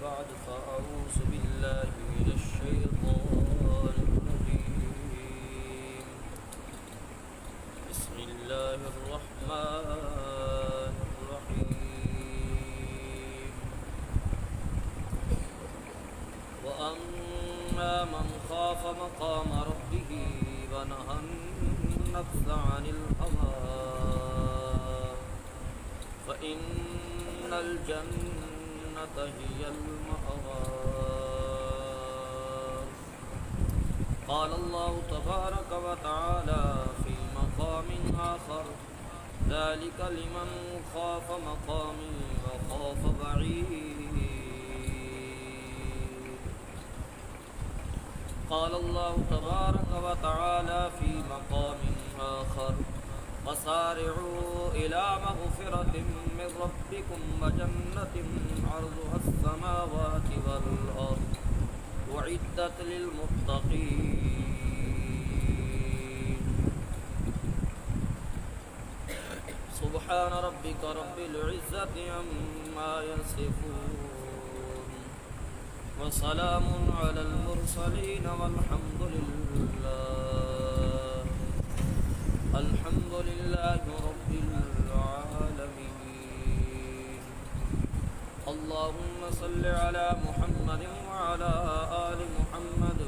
بعد فأعوذ بالله من الشيطان الرجيم بسم الله الرحمن الرحيم وأما من خاف مقام ربه ونهى النفس عن الهوى فإن الجنة هي المأوى قال الله تبارك وتعالى في مقام آخر ذلك لمن خاف مقامي وخاف وعيد قال الله تبارك وتعالى في مقام آخر وسارعوا إلى مغفرة من ربكم وجنة عرضها السماوات والأرض أعدت للمتقين سبحان ربك رب العزة عما يصفون وسلام على المرسلين والحمد لله رب العالمين اللهم صل على محمد وعلى آل محمد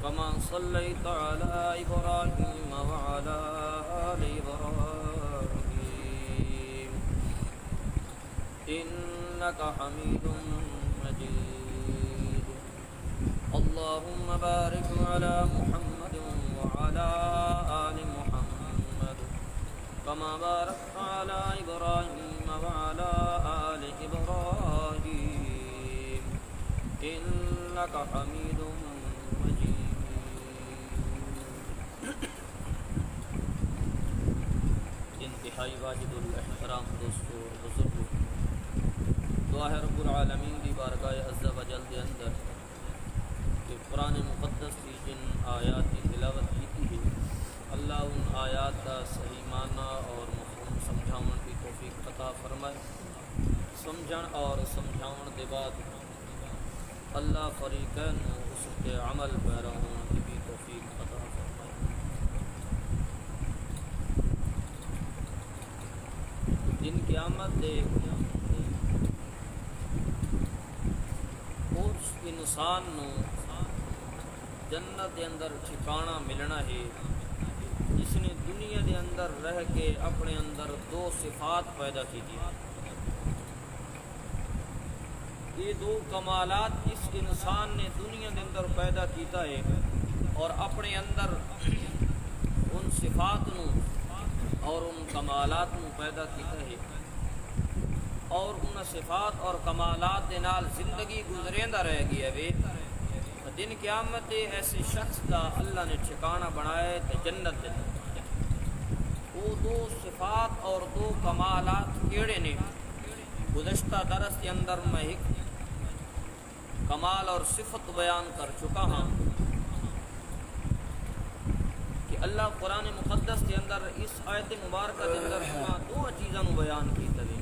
كما صليت على إبراهيم وعلى آل إبراهيم إنك حميد مجيد اللهم بارك على محمد وعلى آل محمد كما باركت على إبراهيم وعلى آل إبراهيم إنك حميد مجيد انتہائی واجد الاحترام دوستو اور بزرگو، دعا ہے رب العالمین دی بارگاہ عز و جل دے اندر کہ قرآن مقدس کی جن آیات کی تلاوت کی ہے اللہ ان آیات کا صحیح معنی اور مفہوم سمجھاؤن کی توفیق عطا فرمائے، سمجھن اور سمجھاؤن دے بعد اللہ فریقین اس کے عمل پیرا ہون کی بھی توفیق عطا فرمائے۔ دن قیامت دے اس انسان نو جنت دے اندر ٹھکانہ ملنا ہے جس نے دنیا دے اندر رہ کے اپنے اندر دو صفات پیدا کی تھی۔ یہ دو کمالات اس انسان نے دنیا دے اندر پیدا کیتا ہے اور اپنے اندر ان صفات نو اور ان کمالات نو پیدا کیتا ہے اور ان صفات اور کمالات دے نال زندگی گزریندہ رہ گیا ہے۔ دن قیامت دے ایسے شخص کا اللہ نے ٹھکانہ بنائے تو جنت دے وہ دو صفات اور دو کمالات کیڑے نے؟ گزشتہ درس کے اندر میں ایک کمال اور صفت بیان کر چکا ہوں کہ اللہ قرآن مقدس کے اندر اس آیت مبارکہ کے اندر دو چیزوں بیان کی تھی،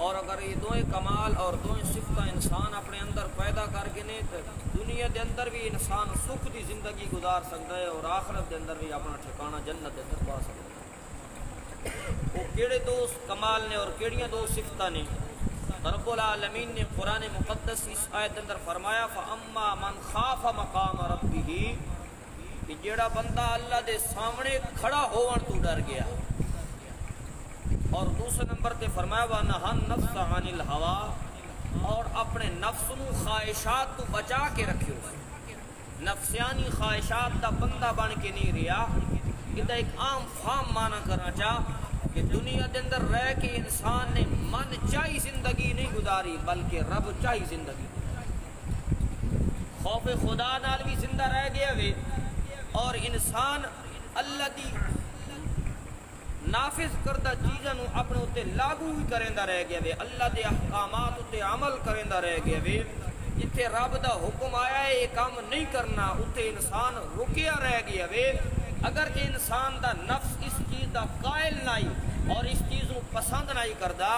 اور اگر یہ دوئیں کمال اور دوئیں صفتہ انسان اپنے اندر پیدا کر کے نہیں تو دنیا دے اندر بھی انسان سکھ دی زندگی گزار سکتا ہے اور آخرت دے اندر بھی اپنا ٹھکانہ جنت دے اندر پا سکتا ہے۔ وہ کیڑے دو کمال نے اور کیڑیاں دو صفتہ نے؟ رب العالمین نے قرآن مقدس اس آیت اندر فرمایا فَأَمَّا مَنْ خَافَ مَقَامَ رَبِّهِ، کہ جیڑا بندہ اللہ دے سامنے کھڑا ہون تو ڈر گیا، اور دوسرے نمبر تے فرمایا وَنَهَى النَّفْسَ عَنِ الْهَوَىٰ، اور اپنے نفس نو خواہشات تو بچا کے رکھیو، نفسیانی خواہشات دا بندہ بن کے نہیں رہا۔ یہ ایک عام فام معنی کرنا چاہ کہ دنیا دے اندر رہ کے انسان نے من چاہی زندگی نہیں گزاری بلکہ رب چاہی زندگی، خوف خدا نال بھی زندہ رہ گیا وے اور انسان اللہ دی نافذ کردہ چیزاں نو اپنے اتے لاگو ہی کریندا رہ گیا وے، اللہ دے احکامات اتے عمل کریندا رہ گیا وے۔ جتھے رب دا حکم آیا ہے یہ کام نہیں کرنا اتے انسان رکیا رہ گیا وے۔ اگرچہ انسان دا نفس اس چیز دا قائل نہیں اور اس چیز کو پسند نہیں کردا،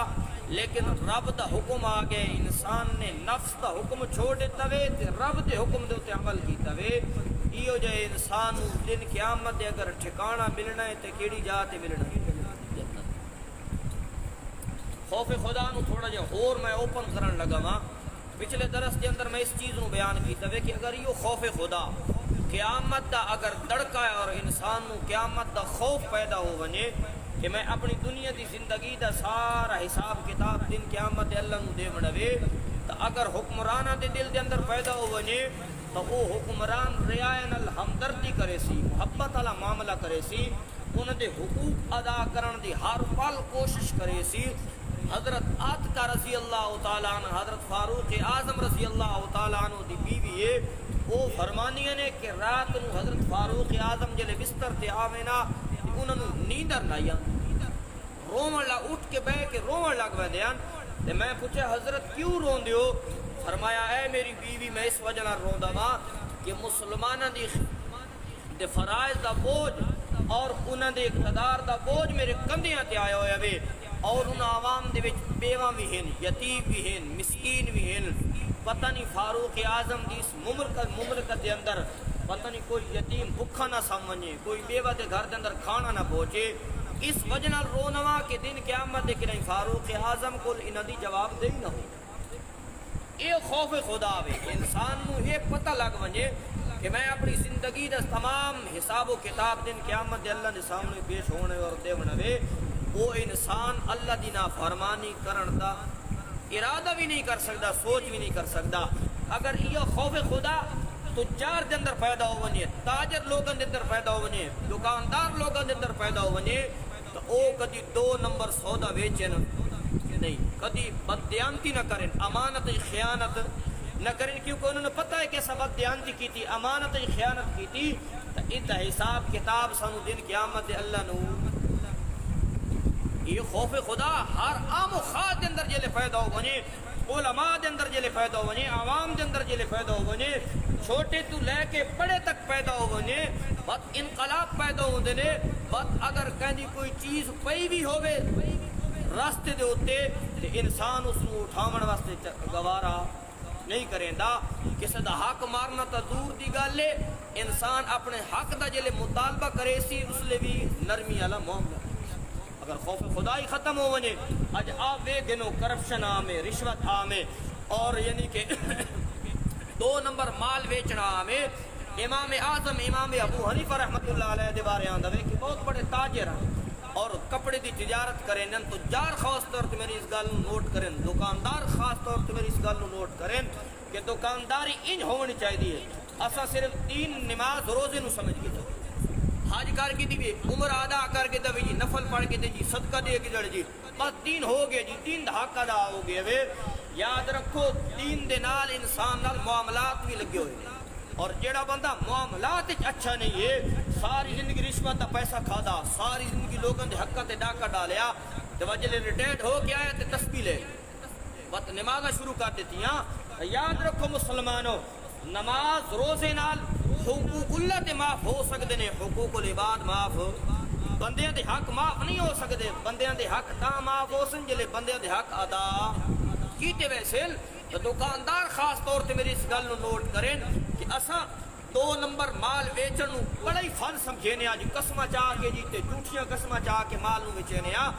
لیکن رب دا حکم آ گئے، انسان نے نفس دا حکم چھوڑ دیتا وے تے رب دے حکم دے تے عمل کیتا وے، ایو جے انسان دن قیامت دے اگر ٹھکانہ ملنا ہے تے کیڑی جا تے ملنا ہے؟ جنت۔ خوف خدا نو تھوڑا جہا اور میں اوپن کرن لگا وا، پچھلے درس دے اندر میں اس چیز نو بیان کیتا وے کہ اگر یہ خوف خدا قیامت دا اگر دڑکا ہے اور انسان نو قیامت دا خوف پیدا ہو ونجے کہ میں اپنی دنیا دی زندگی دا سارا حساب کتاب دن قیامت دے اللہ نو دے وڑوے، تو اگر حکمرانہ دے دل دے اندر پیدا ہو ونجے تو وہ حکمران رعایا نال ہمدردی کرے سی، محبت والا معاملہ کرے سی، انہاں دے حقوق ادا کرن دی ہر پل کوشش کرے سی۔ حضرت عاتقہ رضی اللہ تعالیٰ عنہ، حضرت فاروق اعظم رضی اللہ تعالیٰ عنہ دی بیوی ہے، وہ فرمانیاں نے کہ رات نو حضرت فاروق اعظم جلے بستر تے آوے نا انہاں نو نیندر نہ رومن لگ، اٹھ کے بہ کے رومن لگ ویندیاں تے میں پوچھا حضرت کیوں روندے ہو؟ فرمایا اے میری بیوی میں اس وجہ نال روندا وا کہ مسلماناں دی فرائض دا بوجھ اور انہاں دے اقتدار دا بوجھ میرے کندھیاں تے آیا ہویا وے، اور ان عوام دے وچ بیواں بھی ہیں، یتیم بھی ہیں، مسکین بھی ہیں، پتہ نہیں فاروق اعظم دی اس مملکت دے اندر پتہ نہیں کوئی یتیم بھکھا نہ سمجھے، کوئی بیوہ دے گھر دے اندر کھانا نہ پہنچے، اس وجہ نال رونوا کہ دن قیامت دے کہ نہیں فاروق اعظم کول انہاں دی جواب دہی نہ ہو۔ اے خوف خدا وے، انسان نو یہ پتہ لگ ونجے کہ میں اپنی زندگی دا تمام حساب و کتاب دن قیامت دے اللہ دے سامنے پیش ہونے اور دے وے، وہ انسان اللہ دی نافرمانی کرن دا ارادہ بھی نہیں کر سکتا، سوچ بھی نہیں کر سکتا۔ اگر یہ خوف خدا تجار دے اندر پیدا ہو ونجے، تاجر لوگوں دے اندر پیدا ہو ونجے، دکاندار لوگوں دے اندر پیدا ہو ونجے، تو او کدی 2 نمبر سودا ویچن نہیں، کدی بددیانتی نہ کریں، امانت خیانت نہ کریں، کیونکہ انہوں نے پتہ ہے کہ سب بددیانتی کی تھی، امانت خیانت کی تھی، تو ان دا حساب کتاب سانو دن قیامت اللہ نو۔ یہ خوف خدا ہر عام و خاص دے اندر جلے پیدا ہو ونجے، علماء دے اندر جلے پیدا ہو ونجے، عوام دے اندر جلے پیدا ہو ونجے، چھوٹے تو لے کے بڑے تک پیدا ہو ونجے، بس انقلاب پیدا ہو دینے، بس اگر کہیں کوئی چیز پئی بھی ہوئے راستے دے ہوتے تو انسان اس کو اٹھاون واسطے گوارا نہیں کریں دا، کسی دا حق مارنا تا دور دی گل ہے، انسان اپنے حق دا جلے مطالبہ کرے سی اس لئے بھی نرمی والا معاملہ۔ اگر خوف خدا ہی ختم ہو ونجے، اج آپ وے گنو کرپشن آمے، رشوت آمے، اور یعنی کہ 2 نمبر مال ویچنا آمے۔ امام اعظم امام ابو حنیفہ رحمۃ اللہ علیہ دے بارے آندا وے کہ بہت بڑے تاجر ہیں اور کپڑے دی تجارت کریں، تجار خاص طور تے میری اس گل نوٹ کریں، دکاندار خاص طور تے میری اس گل نوٹ کریں کہ دکانداری انج ہونی چاہیے، اسا صرف 3 نماز روزے نو سمجھ کے حج کر کے دی عمر ادا کر کے دے جی، نفل پڑھ کے دے جی، صدقہ دے کے جڑ جی، بس 3 ہو گئے جی، 3 حق ادا ہو گئے وے۔ یاد رکھو 3 دے نال انسان نال معاملات بھی لگے ہوئے، اور جیڑا بندہ معاملات اچھا نہیں ہے، ساری زندگی رشوت دا پیسہ کھادا، ساری زندگی لوگوں دے حق تے ڈاکہ ڈالیا، تے وجلے ریٹائرڈ ہو کے آیا تے تسبیح لے بس نمازاں شروع کر دیتیاں۔ یاد رکھو مسلمانوں، نماز روزے نال حقوق اللہ تے معاف ہو سکتے ہیں، حقوق العباد معاف، بندیاں دے حق معاف نہیں ہو سکتے، بندیاں دے حق تاں معاف ہو سن جلے بندیاں دے حق ادا کیتے ویسے۔ تو دکاندار خاص طور تے میری اس گل نو نوٹ کریں کہ اساں 2 نمبر مال ویچن نو بڑا ہی فن سمجھینے آج، قسمہ چاہ کے جیتے جھوٹیاں قسمہ چاہ کے مال نو ویچنے آ۔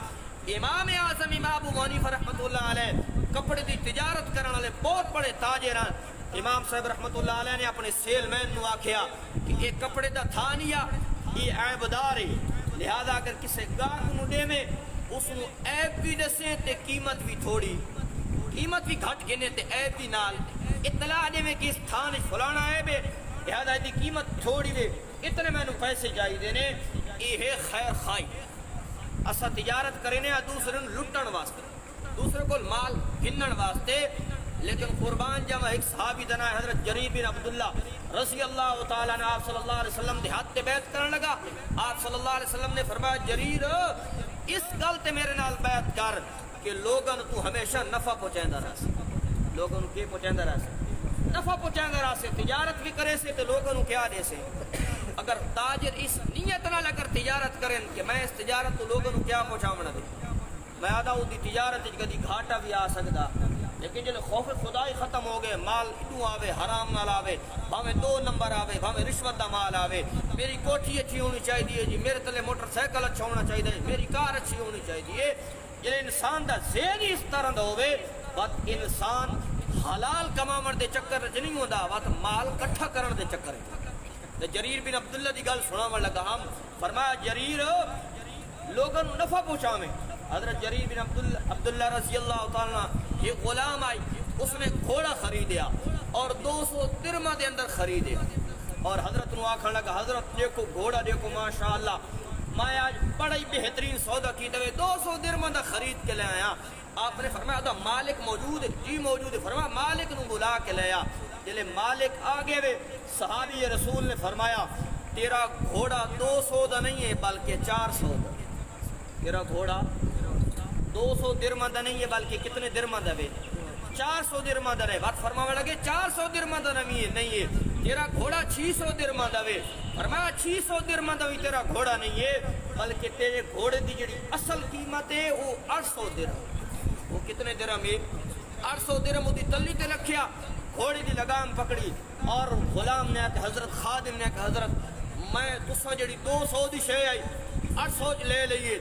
امام اعظم امام ابو حنیفہ رحمۃ اللہ علیہ کپڑے دی تجارت کرنے والے بہت بڑے تاجر ہیں۔ امام صاحب رحمۃ اللہ علیہ نے اپنے سیل مین نو آکھیا کہ یہ کپڑے دا تھا نہیں آ، یہ عیب دار ہے، لہذا اگر کسی گاہک نو دے میں اس نو عیب بھی دسے تے قیمت بھی تھوڑی، قیمت بھی گھٹ گنے تے عیب بھی نال اطلاع دے میں کہ اس تھان فلانا عیب ہے، لہذا دی قیمت تھوڑی دے، اتنے میں نو پیسے جائی دینے، یہ ہے خیر خائی۔ اسا تجارت کرنے دوسرے نو لٹن واسطے، دوسرے کو مال گنن واسطے، لیکن قربان جاوا ایک صحابی دنا حضرت جریر بن عبداللہ رضی اللہ تعالیٰ عنہ آپ صلی اللہ علیہ وسلم دے ہاتھ تے بیعت کرنے لگا۔ آپ صلی اللہ علیہ وسلم نے فرمایا جریر اس گل تے میرے نال بیعت کر کہ لوگاں تو ہمیشہ نفع پہنچیندا رہے، لوگاں نو کی پہنچیندا رہے، نفع پہنچیندا رہے، تجارت بھی کرے سے تے لوگاں نو کیا دے سے۔ اگر تاجر اس نیت نال اگر تجارت کریں کہ میں اس تجارت تو لوگوں نو کیا پہنچاونا دے، میں آدھا دی تجارت کدی گھاٹا بھی آ سکتا، لیکن جلے خوف خدا ہی ختم ہو گئے، مال ادو آوے حرام نال آوے، بھاویں 2 نمبر آوے، بھاویں رشوت دا مال آوے، میری کوٹھی اچھی ہونی چاہیے جی، میرے تلے موٹر سائیکل اچھا ہونا چاہیے، میری کار اچھی ہونی چاہیے، جلے انسان دا ذہن ہی اس طرح دا ہوئے، بات انسان حلال کماون دے چکر وچ نہیں ہوندا، بات مال کٹھا کرن دے چکر وچ۔ تے جریر بن عبداللہ دی گل سناون لگا ہم، فرمایا جریر لوگوں نو نفع پہنچاویں۔ حضرت جریر بن عبداللہ رضی اللہ تعالیٰ یہ غلام آئی، اس نے گھوڑا خریدیا اور 200 درہم دے اندر خریدے، اور حضرت نو آکھن لگا حضرت دیکھو گھوڑا دیکھو ماشاءاللہ، میں آج بڑا ہی بہترین سودا کی دے 200 درہم دا خرید کے لے آیا۔ آپ نے فرمایا دا مالک موجود ہے؟ جی موجود ہے۔ فرمایا مالک نو بلا کے لے آیا۔ جلے مالک آگے وے صحابی رسول نے فرمایا تیرا گھوڑا 200 دا نہیں ہے بلکہ 400 دا، تیرا گھوڑا 200 درہم دا نہیں ہے بلکہ کتنے درہم دا ہے؟ 400 درہم دا ہے۔ بات فرمانے لگے 400 درہم دا نہیں ہے، تیرا گھوڑا 600 درہم دا ہے۔ فرمایا 600 درہم دا بھی تیرا گھوڑا نہیں ہے بلکہ تیرے گھوڑے دی جڑی اصل قیمت ہے وہ 800 درہم۔ وہ کتنے درہم ہے؟ 800 درہم دی تلی تے رکھیا، گھوڑے دی لگام پکڑی، اور غلام نے کہ حضرت خادم نے کہ حضرت میں تسا جڑی 200 دی شے آئی 800 لے لئیے،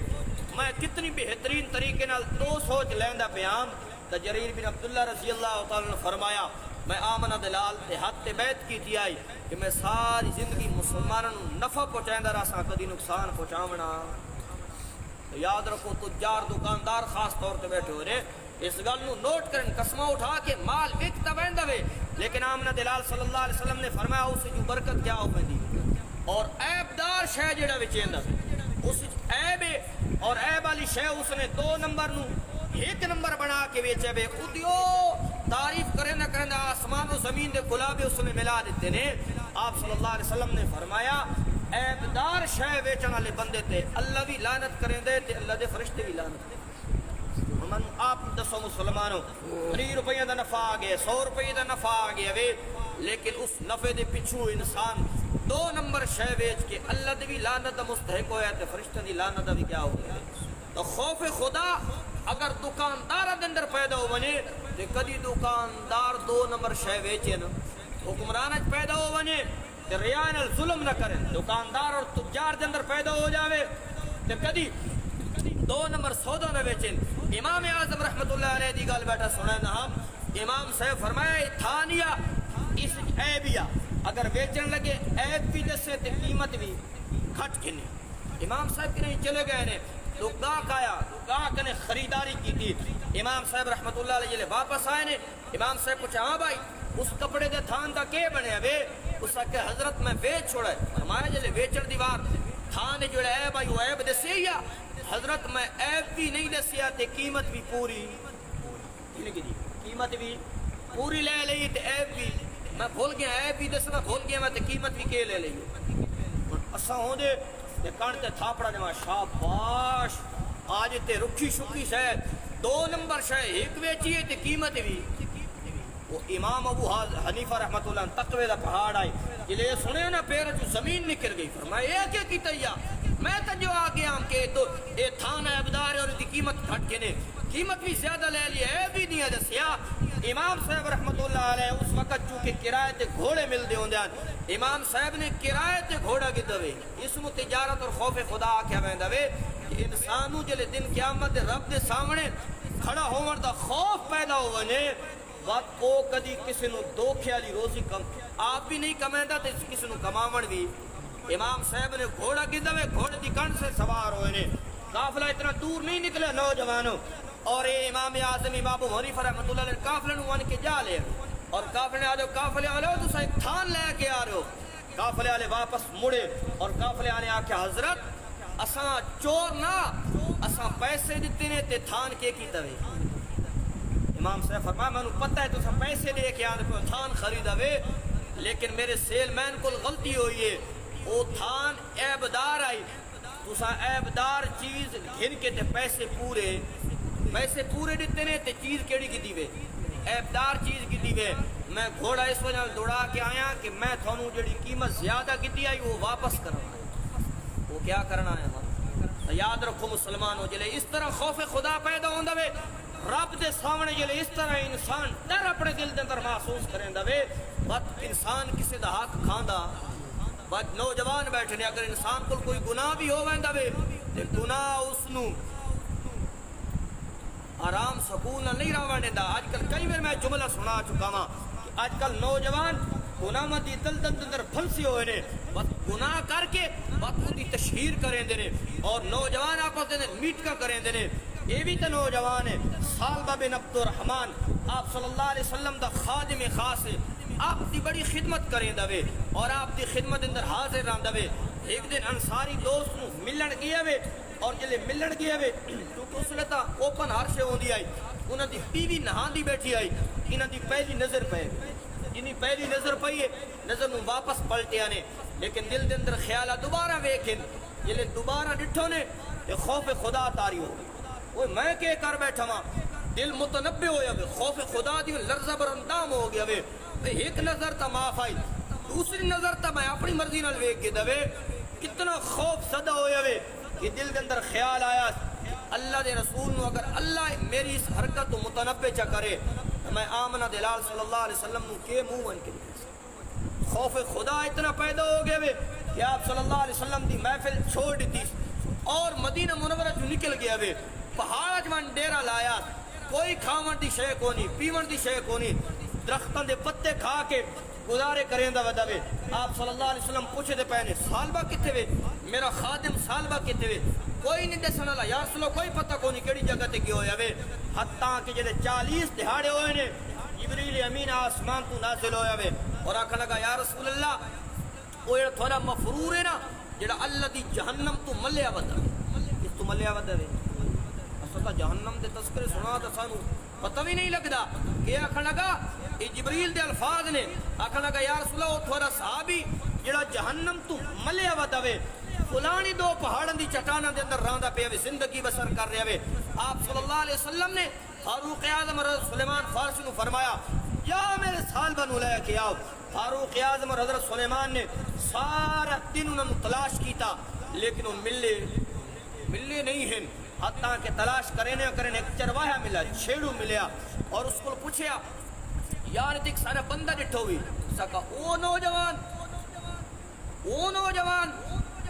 میں کتنی بہترین طریقے نال 200 لیندا پیام۔ تا جریر بن عبداللہ رضی اللہ تعالیٰ نے فرمایا میں آمنہ دلال تے حق تے بیعت کی تھی آئی کہ میں ساری زندگی مسلمانوں نفع پہنچائندہ رہا کدی نقصان پہنچاونا۔ یاد رکھو تجار دکاندار خاص طور تے بیٹھے ہو رہے اس گل نو نوٹ کریں، قسمہ اٹھا کے مال وکتا ویندا وے، لیکن آمنہ دلال صلی اللہ علیہ وسلم نے فرمایا اس جو برکت کیا ہو پیندی، اور عیب دار شے جڑا وچیندا اس عیب ہے، اور عیب والی شے اس نے 2 نمبر نو 1 نمبر بنا کے بیچے بے، ادیو تعریف کرے نہ کرے آسمان و زمین دے گلابے اس نے ملا دیتے نے۔ آپ صلی اللہ علیہ وسلم نے فرمایا عیب دار شے بیچن والے بندے تے اللہ بھی لعنت کریں دے تے اللہ دے فرشتے بھی لعنت کریں۔ من آپ دسو مسلمانوں 30 روپیہ دا نفع آ گیا، 100 روپیہ دا نفع آ گیا وے، لیکن اس نفع دے پچھو انسان 2 نمبر شے بیچ کے اللہ دی بھی لعنت دا مستحق ہویا تے فرشتہ دی لعنت دا بھی کیا ہو گیا۔ تو خوف خدا اگر دکاندار دے اندر پیدا ہو بنے تے کدی دکاندار 2 نمبر شے بیچے نا، حکمران پیدا ہو بنے تے ریا نال ظلم نہ کریں، دکاندار اور تجار دے اندر پیدا ہو جاوے تے کدی 2 نمبر سودا نہ بیچیں۔ امام اعظم رحمت اللہ علیہ دی گل بیٹھا سنیں نا ہم، امام صاحب فرمایا تھانیہ اس عیبیہ اگر بیچن لگے عیب بھی دسے تے قیمت بھی گھٹ گھنے۔ امام صاحب کے نہیں چلے گئے نے، تو گاہک آیا، گاہک نے خریداری کی تھی، امام صاحب رحمت اللہ علیہ واپس آئے نے، امام صاحب پوچھا ہاں بھائی اس کپڑے دے تھان دا کے بنے بے؟ اس کہ حضرت میں بیچ چھوڑا ہے۔ فرمایا جلے بیچن دیوار تھان جو عیب آئی وہ عیب دسے یا حضرت میں عیب بھی نہیں دسیا تے قیمت بھی پوری، قیمت بھی پوری لے لئی تے عیب بھی میں بھول گیا، عیب بھی دسنا بھول گیا میں تے قیمت بھی کے لے لئی۔ اساں ہوں دے تے کان تے تھاپڑا دے شاباش آج تے رکھی شکی سے 2 نمبر شے ایک ویچیے تے قیمت بھی۔ وہ امام ابو حنیفہ رحمت اللہ تقوی دا پہاڑ آئے جلے سنے نا پیر جو زمین نکل گئی، فرمایا یہ کیا کی تیا میں تو جو آگے ہم کہ تو اے تھانا عبدار اور دی قیمت گھٹ کے نے قیمت بھی زیادہ لے لی ہے بھی نہیں دسیا۔ امام صاحب رحمت اللہ علیہ اس وقت چونکہ کرائے تے گھوڑے مل دے ہوندے ہیں، امام صاحب نے کرائے تے گھوڑا کی دوے اسم تجارت اور خوف خدا آکھیا ویندا وے کہ انسانو جلے دن قیامت دے رب دے سامنے کھڑا ہون دا خوف پیدا ہونے وقت او کدی کسی نو دھوکے والی روزی کم آپ بھی نہیں کمیندا تے کسی نو کماون بھی۔ امام صاحب نے گھوڑا کی دوے گھوڑے دی کن سے سوار ہوئے نے، قافلہ اتنا دور نہیں نکلے نوجوانوں، اور اے امام اعظم امام ابو حنیفہ رحمۃ اللہ علیہ قافلے نو ون کے جا لے، اور قافلے والے قافلے والے تو ایک تھان لے کے آ رہے ہو، قافلے والے واپس مڑے اور قافلے والے آکھیا حضرت اساں چور نہ اساں پیسے دیتے نے تے تھان کے کیتا وے۔ امام صاحب فرمایا میں نے پتہ ہے تو پیسے دے کے آنے کو تھان خریدا وے، لیکن میرے سیل مین کو غلطی ہوئی ہے، وہ تھان عیبدار آئی تسا عیبدار چیز گھن کے تے پیسے پورے دیتے نے تے چیز کیڑی کی دیوے عیبدار چیز کی دیوے۔ میں گھوڑا اس وجہ دوڑا کے آیا کہ میں تھانوں جڑی قیمت زیادہ کی دی آئی وہ واپس کرنا ہے۔ وہ کیا کرنا ہے ہمارا یاد رکھو مسلمانوں جلے اس طرح خوف خدا پیدا ہوندا وے رب دے سامنے جلے اس طرح انسان ڈر اپنے دل دے اندر محسوس کریندا وے وقت انسان کسی دا حق کھاندا بد نوجوان بیٹھے نے اگر انسان کو کوئی گناہ بھی ہو ویندا وے تے گناہ اس نو آرام سکون نہیں رہن دیندا آج کل کئی بار میں جملہ سنا چکا ہاں کہ آج کل نوجوان گناہ دی دلدل اندر پھنسے ہوئے نے بس گناہ کر کے بس دی تشہیر کریں دے نے اور نوجوان آپس دے میٹکا کریں دے نے یہ بھی تو نوجوان ہے سالبہ بن عبد الرحمن آپ صلی اللہ علیہ وسلم دا خادم خاص ہے آپ دی بڑی خدمت کریں دوے اور آپ دی خدمت اندر حاضر رہن دوے ایک دن انصاری دوست نو ملن گیا وے اور جلے ملن گیا وے کیونکہ اس لیے تا اوپن ہرشے ہوندی آئی انہاں دی بیوی نہاں دی بیٹھی آئی انہاں دی پہلی نظر پہ جنہی پہلی نظر پئی ہے نظر نو واپس پلٹے آنے لیکن دل دے اندر خیالہ دوبارہ ویکھن جلے دوبارہ ڈٹھو نے خوف خدا تاری ہو وہ میں کہ کر بیٹھا ماں دل متنبع ہویا وے خوف خدا دی لرزہ برندام ہو گیا وے ایک نظر تا معاف آئی دوسری نظر تا میں اپنی مرضی نال ویکھ کے دوے کتنا خوف صدا ہویا وے کہ دل دے اندر خیال آیا اللہ دے رسول نو اگر اللہ میری اس حرکت کو متنبع چا کرے میں آمنہ دلال صلی اللہ علیہ وسلم نو کے منہ بن کے خوف خدا اتنا پیدا ہو گیا وے کہ آپ صلی اللہ علیہ وسلم دی محفل چھوڑ دیتی اور مدینہ منورہ جو نکل گیا وے پہاڑ جوان ڈیرا لایا کوئی کھاون دی شے کونی پیون دی شے کونی درختوں دے پتے کھا کے گزارے کریں دا ودا وے آپ صلی اللہ علیہ وسلم پوچھے دے پہنے سالبہ کتے وے میرا خادم سالبہ کتے وے کوئی نہیں دسنا لا یا رسول کوئی پتہ کونی کیڑی جگہ تے گیا ہویا وے حتیٰ کہ جڑے 40 دہاڑے ہوئے نے جبریل امین آسمان تو نازل ہویا وے اور آکھن لگا یا رسول اللہ وہ جڑا تھوڑا مفرور ہے نا جڑا اللہ دی جہنم تو ملیا ودا اس تو ملیا ودا وے اسا جہنم دے تذکرے سنا تے سانو پتہ بھی نہیں لگدا کہ آکھن لگا یہ جبریل دے الفاظ نے آکھن لگا یا رسول اللہ وہ تھوڑا صحابی جڑا جہنم تو ملیا ودا وے فلانی دو پہاڑن دی چٹاناں دے اندر رہندا پیا وے زندگی بسر کر رہا وے آپ صلی اللہ علیہ وسلم نے فاروق اعظم حضرت سلیمان فارسی نو فرمایا یا میرے سالبہ نو لے کے آؤ فاروق اعظم اور حضرت سلیمان نے سارا دن انہوں نے تلاش کیتا لیکن ان ملے نہیں ہیں حتیٰ کہ تلاش کرنے ایک چرواہا ملا چھیڑو ملیا اور اس کو پوچھیا یار دیکھ سارا بندہ ڈٹھو ہوئی سکا او نوجوان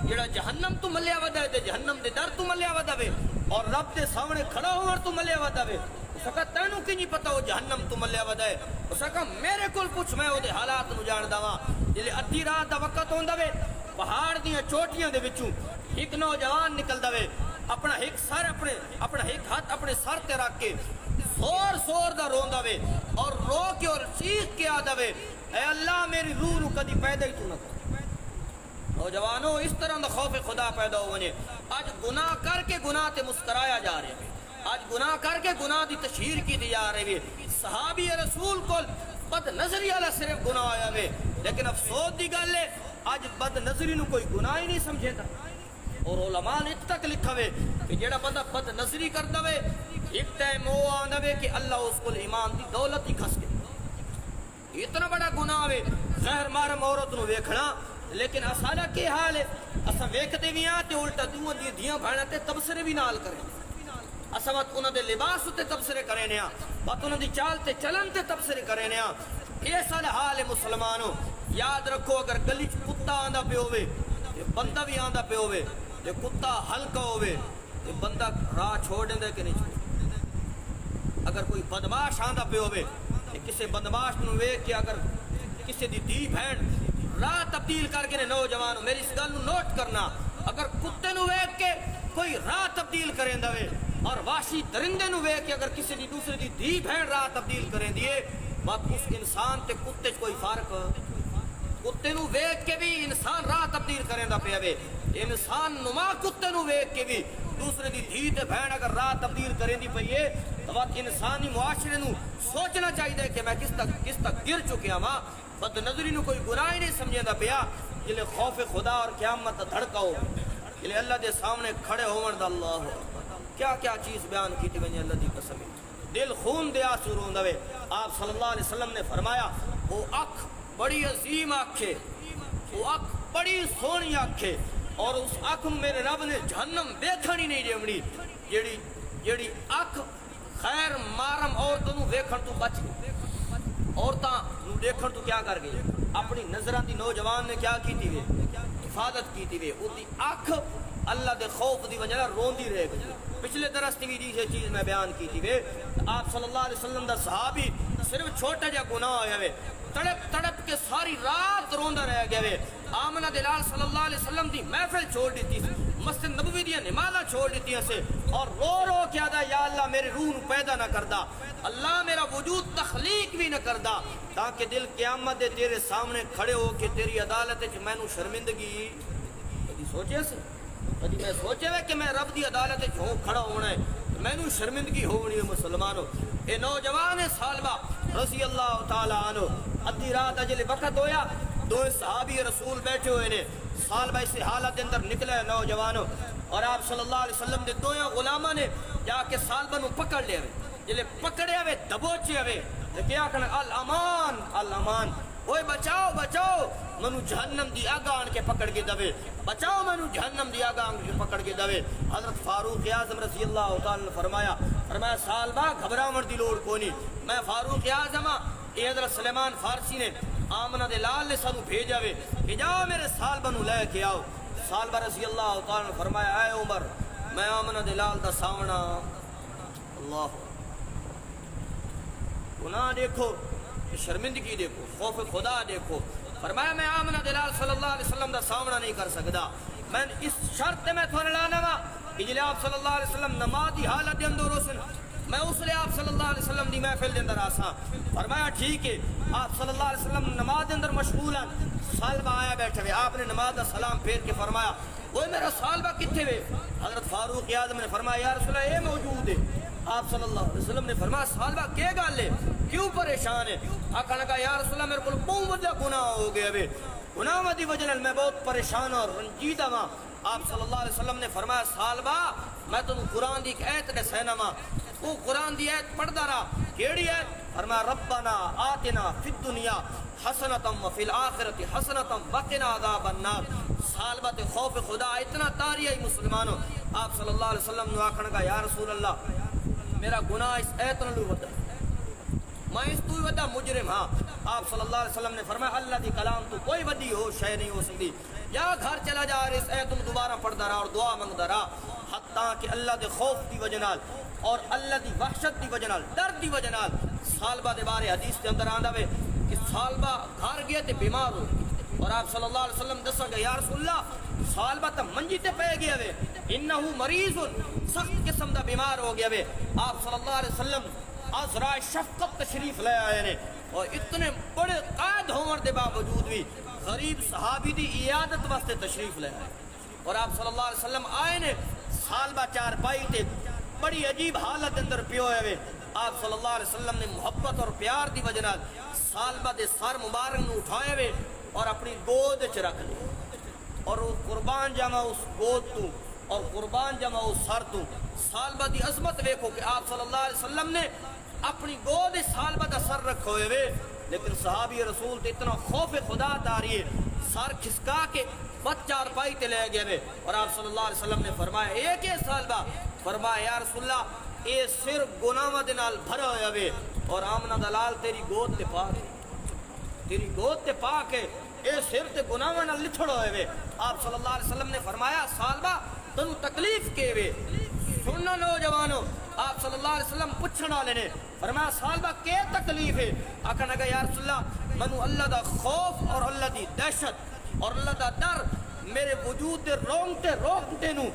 جڑا جہنم تو ملیا ودا ہے جہنم دے در تو ملیا ودا وے اور رب دے سامنے کھڑا ہون تو ملیا ودا وے سکا تینوں کی نہیں پتا وہ جہنم تو ملیا ودا ہے سکا میرے کول پوچھ میں او دے حالات نو جاندا واں جلے ادھی رات دا وقت ہوندا وے پہاڑ دیاں چوٹیاں دے وچوں ایک نوجوان نکلدا وے اپنا ایک سر اپنا ایک ہاتھ اپنے سر تے رکھ کے زور دا روندا وے اور رو کے اور چیخ کے آدا وے اے اللہ میری روح نو کدی پیدا ہی تو نہ کر نوجوانوں اس طرح دا خوف خدا پیدا ہونے آج گناہ کر کے گناہ تے مسکرایا جا رہے ہیں آج گناہ کر کے گناہ دی تشہیر کی دی جا رہے ہیں صحابی رسول کو بد نظری والا صرف گناہ آیا وے لیکن افسوس دی گل ہے آج بد نظری نو کوئی گناہ ہی نہیں سمجھے تھا اور علماء نے اتنا تک لکھا وے کہ جڑا بندہ بد نظری کرتا وے ایک ٹائم وہ آندا وے کہ اللہ اس کو ایمان دی دولت ہی کھس کے اتنا بڑا گناہ وے غیر محرم عورت نو ویکھنا لیکن اسالا کے حال ہے اسا ویکھدے وی ہاں تے الٹا دوواں دی دھیاں بھاڑا تے تبصرے بھی نال کریں اسا وقت انہاں دے لباس تے تبصرے کریں ہاں وقت انہاں دی چال تے چلن تے تبصرے کریں ہاں ایسا حال ہے مسلمانوں یاد رکھو اگر گلی چ کتا آندا پہ ہوے تے بندہ بھی آندا پہ ہوے تے کتا ہلکا ہوے تے بندہ راہ چھوڑ دیندا کہ نہیں چھوڑ اگر کوئی بدماش آندا پہ ہوے تے کسے بدماش نو ویکھ کے اگر کسے دی دھی بہن راہ تبدیل کر کے نوجوانوں میری اس گل نوٹ کرنا اگر کتے نو ویکھ کے کوئی راہ تبدیل کریں دوے اور واشی درندے نو ویکھ کے اگر کسی دی دوسرے دی دھی بہن راہ تبدیل کریں دیے باپ اس انسان تے کتے کوئی فرق کتے نو ویکھ کے بھی انسان راہ تبدیل کریں دا پیا وے انسان نما کتے نو ویکھ کے بھی دوسرے دی دھی تے بہن اگر راہ تبدیل کریں دی پئی ہے تو وقت انسانی معاشرے نو سوچنا چاہیے کہ میں کس تک گر چکیا ماں بد نظری نو کوئی گناہ ہی نہیں سمجھے دا پیا جلے خوف خدا اور قیامت دھڑکا ہو جلے اللہ دے سامنے کھڑے ہون دا اللہ کیا کیا چیز بیان کی تھی میں اللہ دی قسم دل خون دے آنسو روندا وے آپ صلی اللہ علیہ وسلم نے فرمایا وہ اکھ بڑی عظیم اکھ ہے وہ اکھ بڑی سونی اکھ ہے اور اس اکھ میرے رب نے جہنم دیکھن ہی نہیں دیونی جیڑی اکھ خیر مارم عورتوں نو ویکھن تو بچ گئی عورتاں نو دیکھن تو کیا کر گئی اپنی نظراں دی نوجوان نے کیا کیتی وے حفاظت کیتی وے اودی اکھ اللہ دے خوف دی وجہ روندی رہ گئی پچھلے درس بھی یہ چیز میں بیان کی تھی وے آپ صلی اللہ علیہ وسلم دا صحابی صرف چھوٹا جا گناہ ہویا وے تڑپ تڑپ کے ساری رات روندا رہ گیا وے آمنہ دلال صلی اللہ علیہ وسلم دی محفل چھوڑ دیتی مسجد نبوی دی نمازاں چھوڑ دیتی سے اور رو رو کیا دا یا اللہ میرے روح نو پیدا نہ کردا اللہ میرا وجود تخلیق بھی نہ کردا تاکہ دل قیامت دے تیرے سامنے کھڑے ہو کے تیری عدالت وچ مینوں شرمندگی کدی سوچے سے کدی میں سوچے وے کہ میں رب دی عدالت وچ ہوں کھڑا ہونا ہے مینوں شرمندگی ہونی ہے مسلمانوں اے نوجوان سالبہ رضی اللہ تعالی عنہ ادھی رات اجلے وقت ہویا دو صحابی رسول بیٹھے ہوئے نے سالبہ اس حالت اندر نکلے نوجوانوں اور آپ صلی اللہ علیہ وسلم دے دو غلاماں نے جا کے سالبہ نو پکڑ لیا جلے پکڑے ہوئے دبوچے ہوئے کیا کہنا الامان الامان اوے بچاؤ بچاؤ منو جہنم دی آگ آن کے پکڑ کے دوے بچاؤ منو جہنم دی آگ آن کے پکڑ کے دوے حضرت فاروق اعظم رضی اللہ تعالی نے فرمایا سالبہ گھبراون دی لوڑ کونی میں فاروق اعظم اے حضرت سلیمان فارسی نے آمنہ دے لال نے سانو بھیجا وے کہ جاؤ میرے سالبہ نو لے کے آؤ سالبہ رضی اللہ تعالی نے فرمایا اے عمر میں آمنہ دے لال دا سامنا اللہ گناہ دیکھو شرمندگی دیکھو خوف خدا دیکھو فرمایا میں آمنہ دلال صلی اللہ علیہ وسلم دا سامنا نہیں کر سکتا میں اس شرط میں تھوڑا لانا وا کہ جلے آپ صلی اللہ علیہ وسلم نمازی حالت دے اندر روسن میں اس لئے آپ صلی اللہ علیہ وسلم دی محفل دے اندر آساں فرمایا ٹھیک ہے آپ صلی اللہ علیہ وسلم نماز دے اندر مشغول ہیں سالبہ آیا بیٹھے ہوئے آپ نے نماز دا سلام پھیر کے فرمایا وہ میرا سالبہ کتنے ہوئے حضرت فاروق اعظم نے فرمایا یا رسول اللہ یہ موجود ہے آپ صلی اللہ علیہ وسلم نے فرمایا سالبہ کیا گال ہے کیوں پریشان ہے آقا نے کہا یا رسول اللہ میرے کو بہت بڑا گناہ ہو گیا ہے گناہ دی وجہ میں بہت پریشان اور رنجیدہ ہوں آپ صلی اللہ علیہ وسلم نے فرمایا سالبہ میں تو قرآن دی ایک ایت دے سینا ماں وہ قرآن دی ایت پڑھدا رہا کیڑی ایت فرمایا ربنا آتنا فی الدنیا حسنتم وفی الآخرت حسنتم وقنا عذاب النار سالبہ تے خوف خدا اتنا تاری ہے مسلمانوں آپ صلی اللہ علیہ وسلم نے آخر کہا یا رسول اللہ میرا گناہ اس ایت نہ لو ودا میں اس تو ودا مجرم ہاں آپ صلی اللہ علیہ وسلم نے فرمایا اللہ دی کلام تو کوئی ودی ہو شے نہیں ہو سکتی یا گھر چلا جا اور اس ایت دوبارہ پڑھدا رہا اور دعا منگدا رہا حتیٰ کہ اللہ دے خوف دی وجہ نال اور اللہ دی وحشت دی وجہ نال ڈر دی وجہ نال سالبہ دے بارے حدیث دے اندر آندا وے کہ سالبہ گھر گیا تے بیمار ہو اور آپ صلی اللہ علیہ وسلم دسا کہ یا رسول اللہ سالبہ تے منجی تے پے گیا وے انہو مریض سخت قسم دا بیمار ہو گیا وے آپ صلی اللہ علیہ وسلم عذرائے شفقت تشریف لے آئے نے اور اتنے بڑے قائد ہونے دے باوجود بھی غریب صحابی دی عیادت واسطے تشریف لے آئے اور آپ صلی اللہ علیہ وسلم آئے نے سالبہ چار پائی تے بڑی عجیب حالت اندر پیو ہوئے آپ صلی اللہ علیہ وسلم نے محبت اور پیار دی وجہ نال سالبہ دے سر مبارک نو اٹھائے ہوئے اور اپنی گود چ رکھ لے اور قربان جمع اس گود تو اور قربان جمع اس سر تو سالبہ دی عظمت دیکھو کہ آپ صلی اللہ علیہ وسلم نے اپنی گود سالبہ دا سر رکھے ہوئے لیکن صحابی رسول تے اتنا خوف خدا تاری ہے سر کھسکا کے بچ چار پائی تے لے گئے اور آپ صلی اللہ علیہ وسلم نے فرمایا ایک ہے سالبہ فرمایا یا رسول اللہ اے سر گناہ دے نال بھرا ہویا وے اور آمنہ دلال تیری گود تے پاک ہے تیری گود تے پاک ہے اے سر تے گناہ نال لتھڑ ہوئے وے آپ صلی اللہ علیہ وسلم نے فرمایا سالبہ تنو تکلیف کے وے سننا نوجوانوں آپ صلی اللہ علیہ وسلم پوچھنا لینے فرمایا سالبہ کے تکلیف ہے آقا نے کہا یا رسول اللہ منو اللہ دا خوف اور اللہ دی دہشت اور اللہ دا ڈر میرے وجود دے رونگتے نو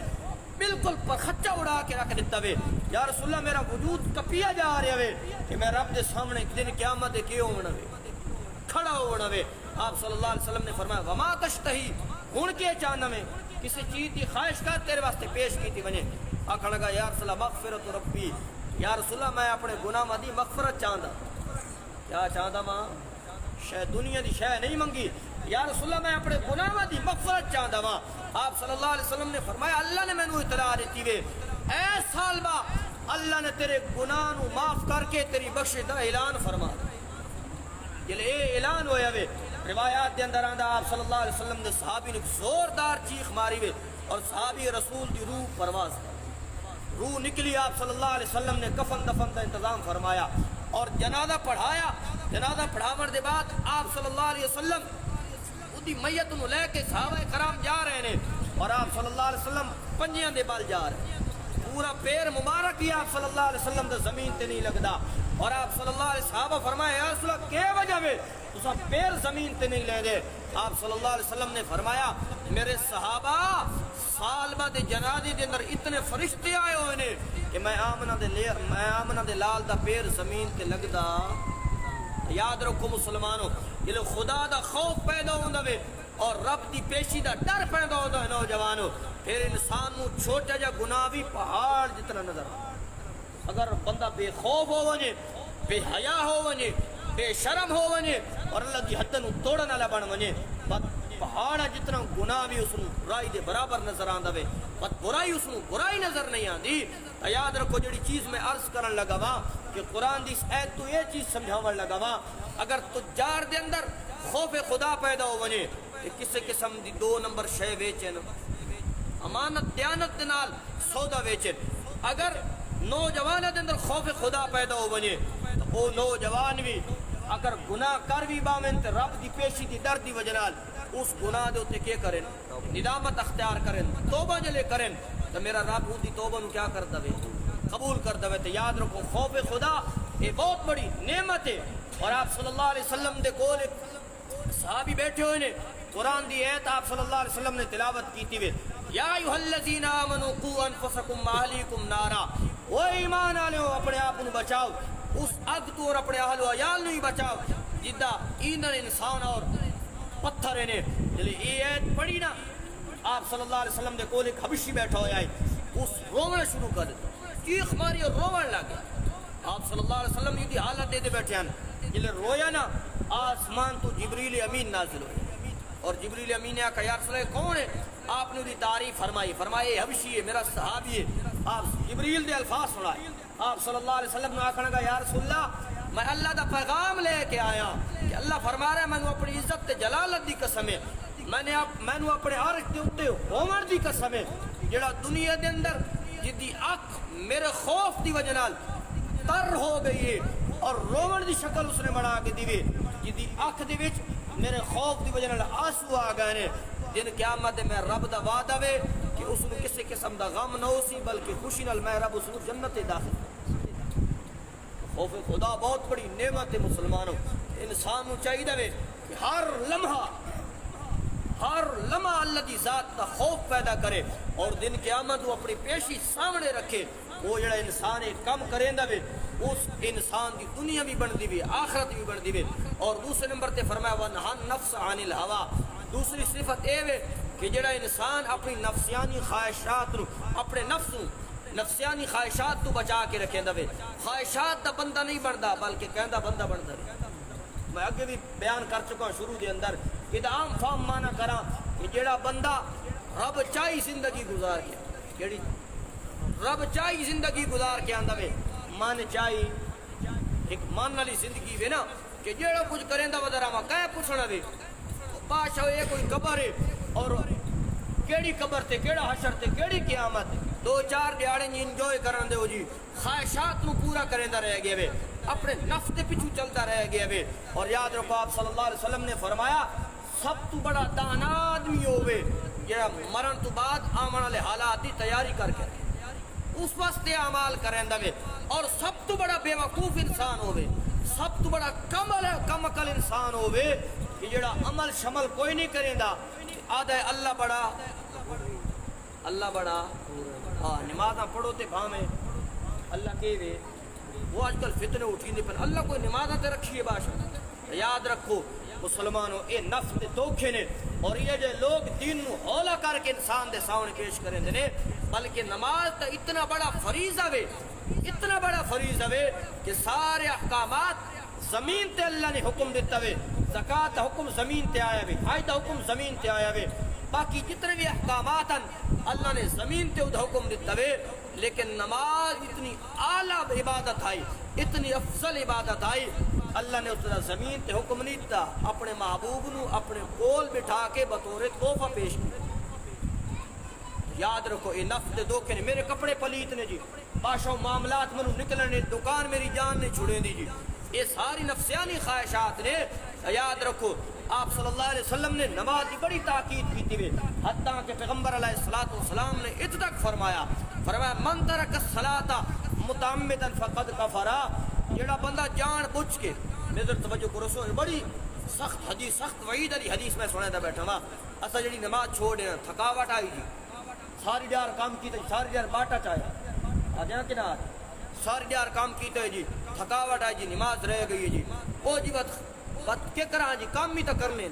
بالکل پرخچا اڑا کے رکھ دیتا وے یا رسول اللہ میرا وجود کپیا جا رہا وے کہ میں رب دے سامنے ایک دن قیامت دے کیوں ہونا وے کھڑا ہونا وے آپ صلی اللہ علیہ وسلم نے فرمایا وما تشتہی ہن کے چاہنا میں کسی چیز دی خواہش کا تیرے واسطے پیش کی تھی بنے آقا لگا یا رسول اللہ مغفرت ربی یا رسول اللہ میں اپنے گناہ دی مغفرت چاہتا کیا چاہتا ماں شاید دنیا دی شاید نہیں منگی یا رسول اللہ میں اپنے گناہ دی مغفرت چاہتا ماں آپ صلی اللہ علیہ وسلم نے فرمایا اللہ نے میں نو اطلاع دیتی وے اے سالبہ اللہ نے تیرے گناہ نو معاف کر کے تیری بخش دا اعلان فرما جلے اے اعلان ہویا وے روایات دے اندر آندا آپ صلی اللہ علیہ وسلم نے صحابی نے زوردار چیخ ماری وے اور صحابی رسول دی روح پرواز کر روح نکلی. آپ صلی اللہ علیہ وسلم نے کفن دفن کا انتظام فرمایا اور جنازہ پڑھایا. جنازہ پڑھاون دے بعد آپ صلی اللہ علیہ وسلم اودی میت نو لے کے صحابہ کرام جا رہے نے اور آپ صلی اللہ علیہ وسلم پنجیاں دے بل جا رہے. پورا پیر مبارک ہی آپ صلی اللہ علیہ وسلم دے زمین تے نہیں لگدا اور آپ صلی اللہ علیہ صحابہ فرمایا یا رسول اللہ کے وجہ میں تسا پیر زمین تے نہیں لے دے. آپ صلی اللہ علیہ وسلم نے فرمایا میرے صحابہ سال بعد جنازے دے اندر اتنے فرشتے آئے ہوئے نے کہ میں آمنہ دے لال دا پیر زمین تے لگدا. یاد رکھو مسلمانوں یہ خدا دا خوف پیدا ہوندا وے اور رب دی پیشی دا ڈر پیدا ہوندا ہے نوجوانوں پھر انسان نو چھوٹا جا گناہ بھی پہاڑ جتنا نظر آ. اگر بندہ بے خوف ہو ونجے بے حیا ہو ونجے بے شرم ہو ونجے اور اللہ دی حد نو توڑن والا بن ونجے پہاڑ جتنا گناہ بھی اس نو برائی دے برابر نظر آندا وے بس برائی اس نو برائی نظر نہیں آندی. یاد رکھو جڑی چیز میں عرض کرن لگا وا کہ قرآن دی اس ایت تو یہ چیز سمجھاون لگا وا اگر تجار دے اندر خوف خدا پیدا ہو ونجے کہ کسے قسم دی 2 نمبر شے ویچن امانت دیانت دے نال سودا ویچن. اگر نوجوان دے اندر خوف خدا پیدا ہو ونجے تو او نوجوان بھی اگر گناہ کر بھی باویں تے رب دی پیشی دی ڈر دی وجہ نال اس گناہ دے اوتے کیا کرن ندامت اختیار کرن توبہ جلے کرن تو میرا رب دی توبہ نو کیا کر دے قبول کر دے. تو یاد رکھو خوف خدا یہ بہت بڑی نعمت ہے. اور آپ صلی اللہ علیہ وسلم دے کول صحابی بیٹھے ہوئے نے قرآن دی ایت آپ صلی اللہ علیہ وسلم نے تلاوت کی تھی یا ایھا الذین آمنوا قوا انفسکم واہلیکم نارا او ایمان والو اپنے آپ کو بچاؤ اس اگ تو اور اپنے اہل و عیال نہیں بچاؤ جدا ایندھن انسان اور پتھر نے. جلی یہ ایت پڑھی نا آپ صلی اللہ علیہ وسلم دے کول ایک حبشی بیٹھا ہوا ہے اس رونا شروع کر دیتا چیخ ماری اور روون لگا. آپ صلی اللہ علیہ وسلم یہ حالت دے بیٹھے ہیں جلے رویا نا آسمان تو جبریل امین نازل ہوئے اور جبریل امین نے کہا یا رسول اللہ کون ہے. آپ نے دی تعریف فرمائی فرمائے حبشی ہے میرا صحابی ہے. آپ جبریل دے الفاظ سنائے آپ صلی اللہ علیہ وسلم نے آخنا کہا یا رسول اللہ میں اللہ دا پیغام لے کے آیا کہ اللہ فرما رہا ہے میں نے اپنی عزت تے جلالت دی قسم ہے میں نے اپنے عرش دے اوتے ہون دی قسم ہے جڑا دنیا دے اندر جدی اکھ میرے خوف دی وجہ نال تر ہو گئی ہے اور روون دی شکل اس نے بنا کے دیوے جدی اکھ دے وچ میرے خوف دی وجہ نال آنسو آ گئے نے. دن قیامت میں رب دا وعدہ وے کہ اس نو کسی قسم دا غم نہ ہوسی بلکہ خوشی نال میں رب اس نو جنت داخل. خوف خدا بہت بڑی نعمت ہے مسلمانوں. انسان نو چاہیے وے کہ ہر لمحہ اللہ دی ذات کا خوف پیدا کرے اور دن قیامت وہ اپنی پیشی سامنے رکھے. وہ جڑا انسان ایک کم کریندا وے اس انسان دی دنیا بھی بن دی وے آخرت بھی بن دی وے. اور دوسرے نمبر تے فرمایا ونہا نفس عن الہوا. دوسری صفت اے وے کہ جڑا انسان اپنی نفسیانی خواہشات نو اپنے نفس نو نفسیانی خواہشات تو بچا کے رکھیندا وے. خواہشات دا بندہ نہیں بندا بلکہ کہندا بندہ بندا ہے. میں اگے بھی بیان کر چکا ہوں شروع دے اندر کہ عام فہم مانا کراں کہ جڑا بندہ رب چاہی زندگی گزار کے جڑی رب چاہی زندگی گزار کے آندا وے من چاہی ایک من والی زندگی وے نا کہ جڑا کچھ کریندا ودرا ما کہے پوچھنا وے بادشاہ یہ کوئی قبر ہے اور کیڑی قبر تے کیڑا حشر تے کیڑی قیامت 2-4 دیہاڑے انجوائے کرن دے جی خواہشات نو پورا کریندا رہ گیا وے اپنے نفس دے پیچھے چلتا رہ گیا وے. اور یاد رکھو آپ صلی اللہ علیہ وسلم نے فرمایا سب تو بڑا دانا آدمی ہوے جڑا مرن تو بعد آمن والے حالات دی تیاری کر کے اس واسطے اعمال کریندا وے. اور سب تو بڑا بے وقوف انسان ہوے سب تو بڑا کم عقل انسان ہوے کہ جڑا عمل شمل کوئی نہیں کریندا آدھا ہے اللہ بڑا ہاں نمازاں پڑھو تے بھاویں اللہ کے وے وہ آج کل فتنے اٹھی دے پر اللہ کوئی نمازاں تے رکھیے باشا. یاد رکھو مسلمانوں اے نفس دے دھوکھے نے اور یہ جو لوگ دین نو ہولا کر کے انسان دے سامنے پیش کریں نے بلکہ نماز تا اتنا بڑا فریضہ وے کہ سارے احکامات زمین تے اللہ نے حکم دیتا وے. زکوٰۃ دا حکم زمین تے آیا وے حج دا حکم زمین تے آیا وے باقی جتنے بھی احکامات ہیں اللہ نے زمین تے حکم دیتا وے. لیکن نماز اتنی اعلیٰ عبادت آئی اتنی افضل عبادت آئی اللہ نے اس طرح زمین تے حکم نہیں دیتا اپنے محبوب نو اپنے کول بٹھا کے بطور تحفہ پیش کیا یاد رکھو یہ نفس دے دھوکے نے میرے کپڑے پلیت نے جی بادشاہ معاملات منو نکلنے دکان میری جان نے چھڑے دی جی یہ ساری نفسیانی خواہشات نے یاد رکھو آپ صلی اللہ علیہ وسلم نے نماز کی بڑی تاکید کی تھی حتیٰ کہ پیغمبر علیہ السلام نے ات تک فرمایا من ترک الصلاۃ متعمدا فقد کفر جڑا بندہ جان بوجھ کے نظر توجہ کرو سو بڑی سخت حدیث سخت وعید علی حدیث میں سنے دا بیٹھا وا اسا جڑی نماز چھوڑے تھکاوٹ آئی جی ساری دیار کام کی ساری دیار باٹا چاہے آ جائیں کہ نہ ساری دیار کام کی تو جی تھکاوٹ آئی جی نماز رہ گئی ہے جی او جی بات کیا کرا جی کام بھی تو کرنے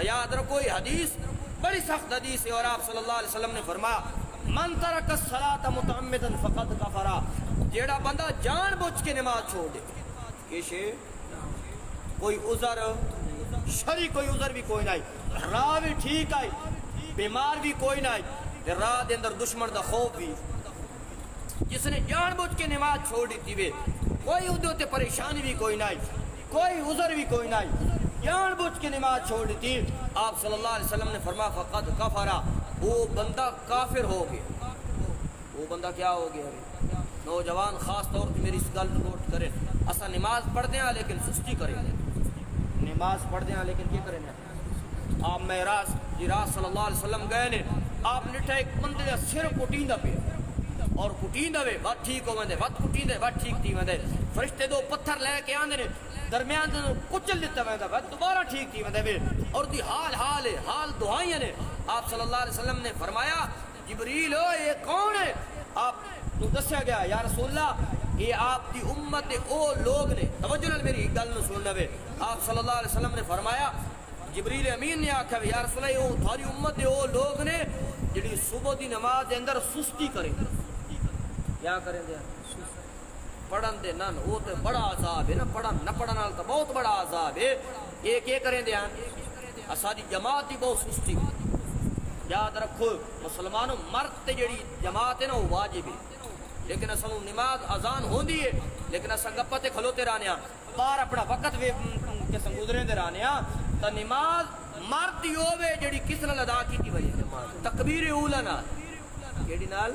یاد رکھو یہ حدیث بڑی سخت حدیث ہے اور آپ صلی اللہ علیہ وسلم نے فرمایا من ترک الصلاۃ متعمدا فقد کفر جیڑا بندہ جان بوجھ کے نماز چھوڑ دے کیسے کوئی عذر شرعی کوئی عذر بھی کوئی نہیں راہ بھی ٹھیک آئی بیمار بھی کوئی نہیں راہ دے اندر دشمن دا خوف بھی جس نے جان بوجھ کے نماز چھوڑ دی تھی کوئی ادھر تے پریشانی بھی کوئی نہیں کوئی عذر بھی کوئی نہیں جان بوجھ کے نماز چھوڑ دی تھی آپ صلی اللہ علیہ وسلم نے فرمایا فقد کفر وہ بندہ کافر ہو گیا وہ بندہ کیا ہو گیا نوجوان خاص طور پہ میری اس گل نوٹ کریں اسا نماز پڑھتے ہیں لیکن سستی کریں نماز پڑھتے ہیں لیکن کیا کریں آپ معراج جی راز صلی اللہ علیہ وسلم گئے نے آپ نٹھا ایک بندے دا سر کٹیندا پہ اور کٹیندا وے بات ٹھیک ہو وندے بات کٹیندے بات ٹھیک تھی وندے فرشتے دو پتھر لے کے آندے نے درمیان دے کچل دیتا ویندا بات دوبارہ ٹھیک تھی وندے وے اور دی حال دعائیں نے آپ صلی اللہ علیہ وسلم نے فرمایا جبریل او یہ کون ہے آپ تو دسیا گیا یا رسول اللہ یہ آپ دی امت او لوگ نے توجہ نال میری گل نو سننا وے آپ صلی اللہ علیہ وسلم نے فرمایا جبریل امین نے آکھا یا رسول اللہ وہ تھاری امت دے او لوگ نے جڑی صبح دی نماز دے اندر سستی کریں کیا کریں دے پڑھن دے نہ وہ تے بڑا عذاب ہے نا پڑھن نہ پڑھن نال تے بہت بڑا عذاب ہے یہ کیا کریں دے ساری جماعت دی بہت سستی یاد رکھو مسلمانوں مرد تے جڑی جماعت ہے نا وہ واجب ہے لیکن اصل نماز اذان ہوندی ہے لیکن اصل گپا تے کھلوتے رہنے باہر اپنا وقت کس گزرے دے رہنے تو نماز مرد ہی ہوے جڑی کس نال ادا کیتی وئی تکبیر اولا نال کیڑی نال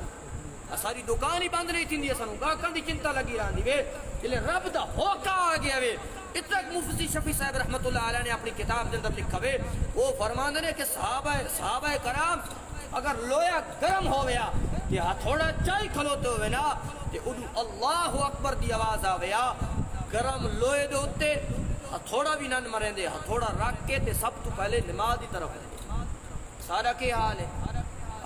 ساری دکان ہی بند نہیں تھیندی سانو گاہکاں دی چنتا لگی رہندی وے جلے رب دا ہوکا آ گیا وے اتک مفتی شفیع صاحب رحمۃ اللہ علیہ نے اپنی کتاب دے اندر لکھا وے وہ فرماندے نے کہ صحابہ کرام اگر لویا گرم ہویا کہ ہتھوڑا چائی کھلوتے ہوئے نا تے ادو اللہ اکبر دی آواز آویا گرم لوہے دے اوتے ہتھوڑا بھی نہ مریں دے ہتھوڑا رکھ کے تے سب تو پہلے نماز دی طرف سارا کے حال ہے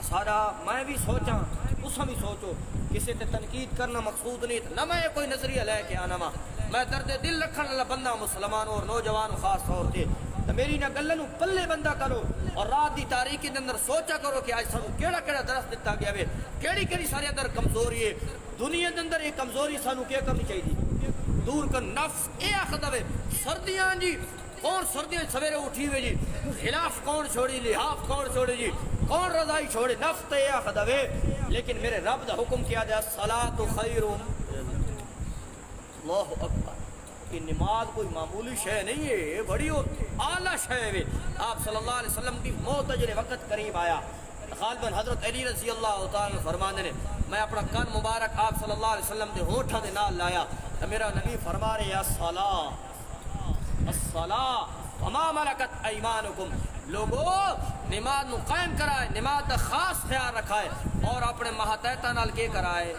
سارا میں بھی سوچاں تساں بھی سوچو کسی تے تنقید کرنا مقصود نہیں نہ میں کوئی نظریہ لے کے آنا میں درد دل رکھن والا بندہ مسلمان اور نوجوان خاص طور تے تو میری نہ گلن پلے بندہ کرو اور رات دی تاریکی دے اندر سوچا کرو کہ آج سانو کیڑا کیڑا درس دتا گیا وے کیڑی کیڑی سارے اندر کمزوری ہے دنیا دے اندر یہ کمزوری سانو کیا کرنی چاہیے دور کر نفس اے آخدا وے سردیاں جی کون سردیاں سویرے اٹھی ہوئے جی خلاف کون چھوڑی لحاف کون چھوڑے جی کون رضائی چھوڑے نفس تے اے آخدا وے لیکن میرے رب دا حکم کیا دیا الصلاۃ خیر اللہ اکبر کہ نماز کوئی معمولی شے نہیں ہے یہ بڑی اعلیٰ شے ہے آپ صلی اللہ علیہ وسلم کی موت اجر وقت قریب آیا غالباً حضرت علی رضی اللہ تعالیٰ فرمانے نے میں اپنا کان مبارک آپ صلی اللہ علیہ وسلم دے ہونٹھاں دے نال لایا تو میرا نبی فرما رہے الصلاۃ وما ملکت ایمانکم لوگو نماز نو قائم کرائے نماز دا خاص خیال رکھائے اور اپنے ماتحتاں نال کے کرائے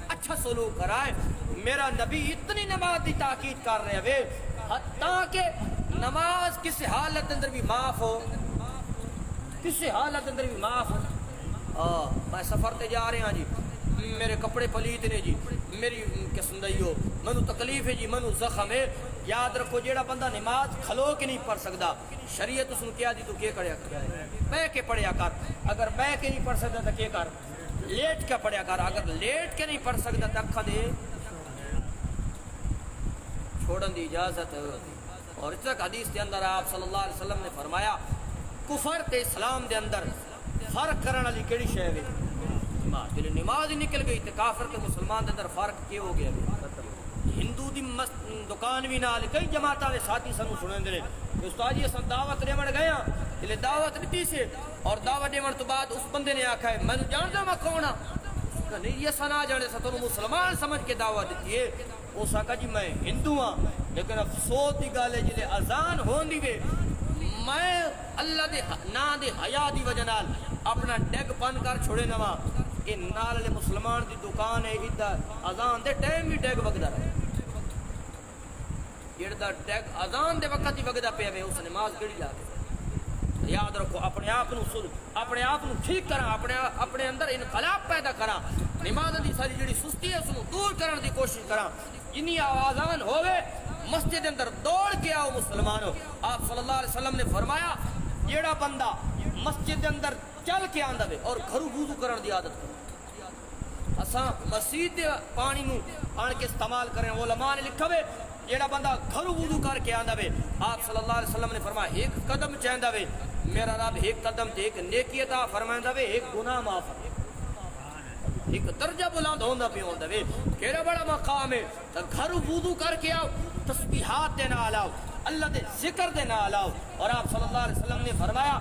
اچھا سلوک کرائے میرا نبی اتنی نماز دی تاکید کر رہے ہوئے حتیٰ کہ نماز کسی حالت اندر بھی معاف ہو کسی حالت اندر بھی معاف ہو میں سفر تے جا رہے ہیں جی میرے کپڑے پلیت نے جی میری قسم دئی ہو منو تکلیف ہے جی منو زخم ہے یاد رکھو جیڑا بندہ نماز کھلو کے نہیں پڑھ سکتا شریعت اس نے کیا دی تو کیا کریا کر بہ کے پڑھیا کر اگر بہ کے نہیں پڑھ سکتا تو کیا کر لیٹ کے پڑھیا کر اگر لیٹ کے نہیں پڑھ سکتا تو اکھا دے چھوڑن دی اجازت اور اس طرح حدیث کے اندر آپ صلی اللہ علیہ وسلم نے فرمایا کفر تے اسلام دے اندر فرق کرنے والی کیڑی شے ہے جب نماز ہی نکل گئی تو کافر کے مسلمان دے اندر فرق کیا ہو گیا ہندو دی دکان بھی نال کئی جماعتاں دے ساتھی سانو سنندے نے استاد جی اساں دعوت دیون گئے ہاں جلے دعوت دتی سے اور دعوت دیون تو بعد اس بندے نے آکھا ہے میں جاندا میں کون ہاں نہیں یہ سنا جانے سے تو مسلمان سمجھ کے دعوت دیتی ہے اس آکھا جی میں ہندو ہاں لیکن افسوس دی گل ہے جلے اذان ہوندی وے میں اللہ دے نا دے حیا دی وجہ نال اپنا ڈگ بند کر چھوڑے نواں کہ نال والے مسلمان دی دکان ہے ادھر اذان دے ٹائم بھی ڈگ وگدا رہے جڑا ڈگ اذان دے وقت ہی وگدا پیا وے اس نماز کیڑی لا کے یاد رکھو اپنے آپ نو ٹھیک کرا اپنے اندر انقلاب پیدا کرا نماز دی ساری جڑی سستی ہے اس نو دور کرن دی کوشش کرا جنی آوازان ہوے مسجد اندر دوڑ کے آؤ مسلمانوں آپ صلی اللہ علیہ وسلم نے فرمایا جیڑا بندہ مسجد اندر چل کے آندا وے اور گھروں وضو کرن دی عادت کرے اساں مسجد دے پانی نو آن کے استعمال کریں علماء نے لکھا وے جیڑا بندہ گھروں وضو کر کے آندا وے آپ صلی اللہ علیہ وسلم نے فرمایا ایک قدم چاہندا وے میرا رب ایک قدم تے ایک نیکی عطا فرمائندا وے ایک گناہ معاف ایک درجہ بلند ہوندا پہ ہوندا وے کیڑا بڑا مقام ہے تے گھر وضو کر کے آؤ تسبیحات دے نال آؤ اللہ دے ذکر دے نال آؤ اور آپ صلی اللہ علیہ وسلم نے فرمایا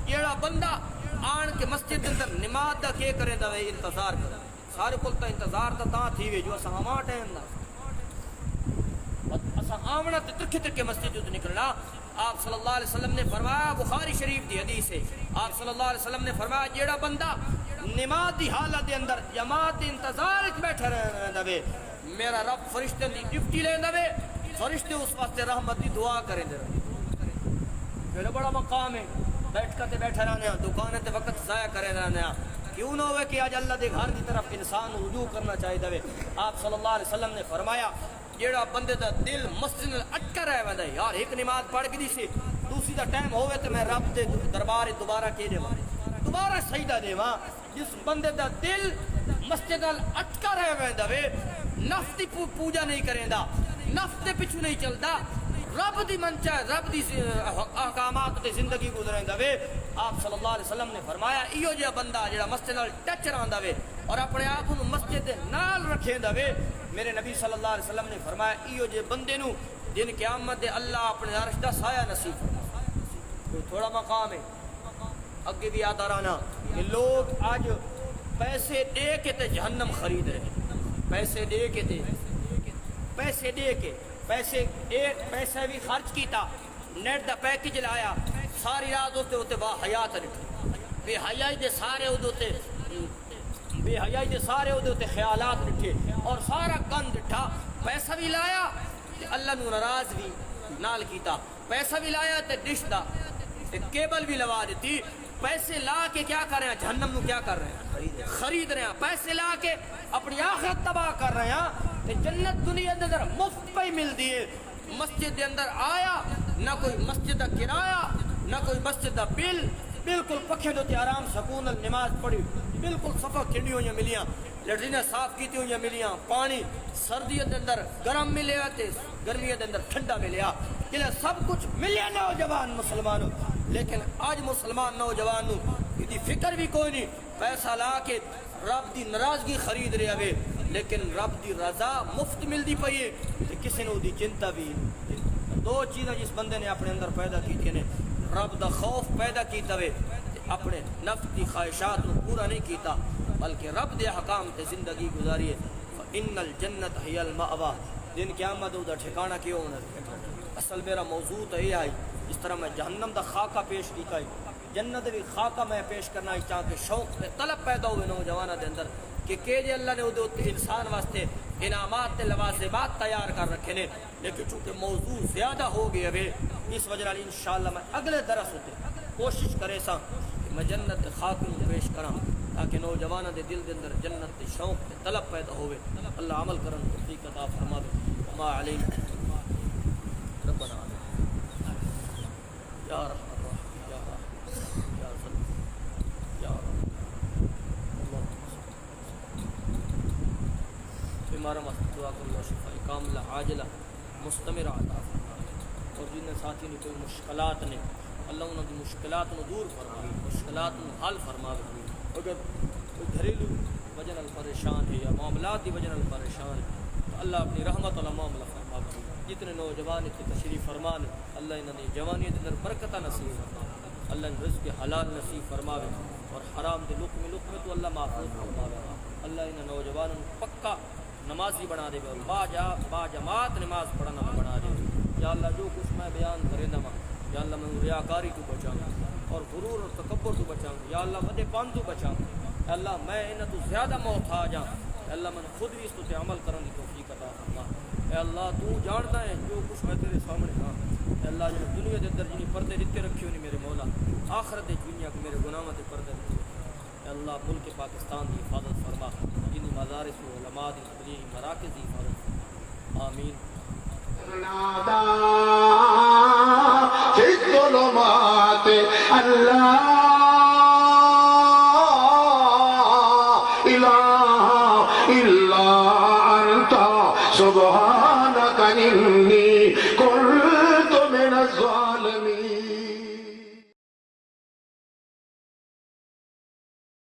جیڑا بندہ آن کے مسجد دے اندر نماز دا کے کریندا وے انتظار کرے سارے کول تے انتظار تا تھی وے جو اساں ہما ٹائم دا اساں آونا تے ترکے مسجد تو نکلنا آپ صلی اللہ علیہ وسلم نے فرمایا بخاری شریف دی حدیث ہے آپ صلی اللہ علیہ وسلم نے فرمایا جیڑا بندہ نماز دی حالت دے اندر جماعت انتظار وچ بیٹھا رہندا وے میرا رب فرشتے دی ڈیوٹی لیندا وے فرشتے اس واسطے رحمت دی دعا کریں دے بڑا بڑا مقام ہے بیٹھ کے بیٹھا رہنا دکان تے وقت ضائع کرے رہنا کیوں نہ ہوئے کہ آج اللہ دے گھر دی طرف انسان رجوع کرنا چاہیے وے آپ صلی اللہ علیہ وسلم نے فرمایا جیڑا بندے دا دل مسجد نال اٹکا رہ ویندا ہے یار ایک نماز پڑھ کے دی سی دوسری دا ٹائم ہوے تے میں رب دے دربار دوبارہ کے دیواں دوبارہ سجدہ دیواں جس بندے دا دل مسجد نال اٹکا رہ ویندا وے نفس دی پوجا نہیں کریندا نفس دے پیچھے نہیں چلدا رب دی منچا رب دی احکامات تے زندگی گزریندا وے آپ صلی اللہ علیہ وسلم نے فرمایا ایو جہا بندہ جڑا مسجد نال ٹچ رہندا وے اور اپنے آپ نو مسجد دے نال رکھیندا وے میرے نبی صلی اللہ علیہ وسلم نے فرمایا ایو جے بندے نو دن قیامت دے اللہ اپنے عرش دا سایہ نصیب فرمائے کوئی تھوڑا مقام ہے اگے بھی آتا رہنا کہ لوگ آج پیسے دے کے تے جہنم خرید رہے ہیں پیسے دے کے پیسے بھی خرچ کیتا نیٹ دا پیکج لایا ساری رات ہوتے با حیات رکھی بے حیائی دے سارے ہوتے خیالات رکھے اور سارا گند ڈھا پیسہ بھی لایا تے اللہ نو ناراض بھی نال کیتا پیسہ بھی لایا تے ڈش دا تے کیبل بھی لوا دیتی پیسے لا کے کیا کر رہے ہیں جہنم نو کیا کر رہے ہیں خرید رہے ہیں پیسے لا کے اپنی آخرت تباہ کر رہے ہیں تے جنت دنیا دے اندر مفت پہ مل دیے مسجد دے اندر آیا نہ کوئی مسجد دا کرایہ نہ کوئی مسجد دا بل بالکل پکھے دوتے آرام سکون نماز پڑھی بالکل صفا کھڑی ہوئی ملیاں لیٹرینیں صاف کیتی ہوئی ملیاں پانی سردی دے اندر گرم ملیا تے گرمی دے اندر ٹھنڈا ملیا کہ سب کچھ ملیا نوجوان مسلمانوں لیکن آج مسلمان نوجوان نو دی فکر بھی کوئی نہیں پیسہ لا کے رب دی ناراضگی خرید رہے ہوئے لیکن رب دی رضا مفت ملدی پئی ہے تے کسی نے دی چنتا بھی دو چیزاں جس بندے نے اپنے اندر پیدا کی نے رب دا خوف پیدا کیتا وے اپنے نفس دی خواہشات نو پورا نہیں کیتا بلکہ رب دے حکام تے زندگی گزاری ہے فإن الجنت ہی المأوا دن قیامت دا ٹھکانہ کیوں ہونا اصل میرا موضوع تو یہ ہے اس طرح میں جہنم دا خاکہ پیش کیتا ہے جنت بھی خاکہ میں پیش کرنا چاہ کہ شوق تے طلب پیدا ہوئے نوجوانہ دے اندر کہ جے اللہ نے ادھے انسان واسطے انعامات تے لوازمات تیار کر رکھے نے لیکن چونکہ موضوع زیادہ ہو گئے ہوئے اس وجہ نال انشاءاللہ میں اگلے درس ہوتے کوشش کرے سا کہ میں جنت خاک نو پیش کراں تاکہ نوجوانہ دے دل دے اندر جنت تے شوق تے طلب پیدا ہوئے اللہ عمل کرن توفیق عطا فرماوے ما علینا ربنا یا رحمت ہمارا دعا کر اللہ شفاء کاملہ عاجلہ مستمر عطا فرمائے اور جن ساتھی نے کوئی مشکلات نے اللہ انہوں کی مشکلات نو دور فرمائے مشکلات نو حل فرمائے اگر کوئی گھریلو وجہ نال پریشان ہے یا معاملات دی وجہ نال پریشان ہے اللہ اپنی رحمت والا معاملہ فرما دے. جتنے نوجوان کی تشریف فرما نے اللہ انہوں نے جوانی کے اندر برکتہ نصیب فرما. اللہ ان رزق حلال نصیب فرماوے اور حرام دے لقمے تو اللہ محفوظ فرماوے. اللہ ان نوجوانوں پکا نمازی بنا دے اور با جماعت نماز پڑھنا بنا دے. یا اللہ جو کچھ میں بیان کرے نہ یا اللہ میں ریاکاری تو بچاؤں اور غرور اور تکبر تو بچاؤں. یا اللہ وڈے پان تو بچاؤں. اللہ میں انہاں تو زیادہ محتاج ہاں. اللہ من خود بھی اس تو عمل کرنے کی توفیق عطا فرما. اے اللہ تو جانتا ہے جو کچھ میں تیرے سامنے ہاں. اے اللہ جو دنیا کے اندر جنہیں پردے دیتے رکھے ہونے میرے مولا آخرت دنیا کو میرے گناہوں سے پردے دیتے. اے اللہ ملک پاکستان کی حفاظت فرما. جنہیں مدارس و علماء کی تبلیغی مراکز کی حفاظت فرما. آمین. نادا فی الظلمات اللہ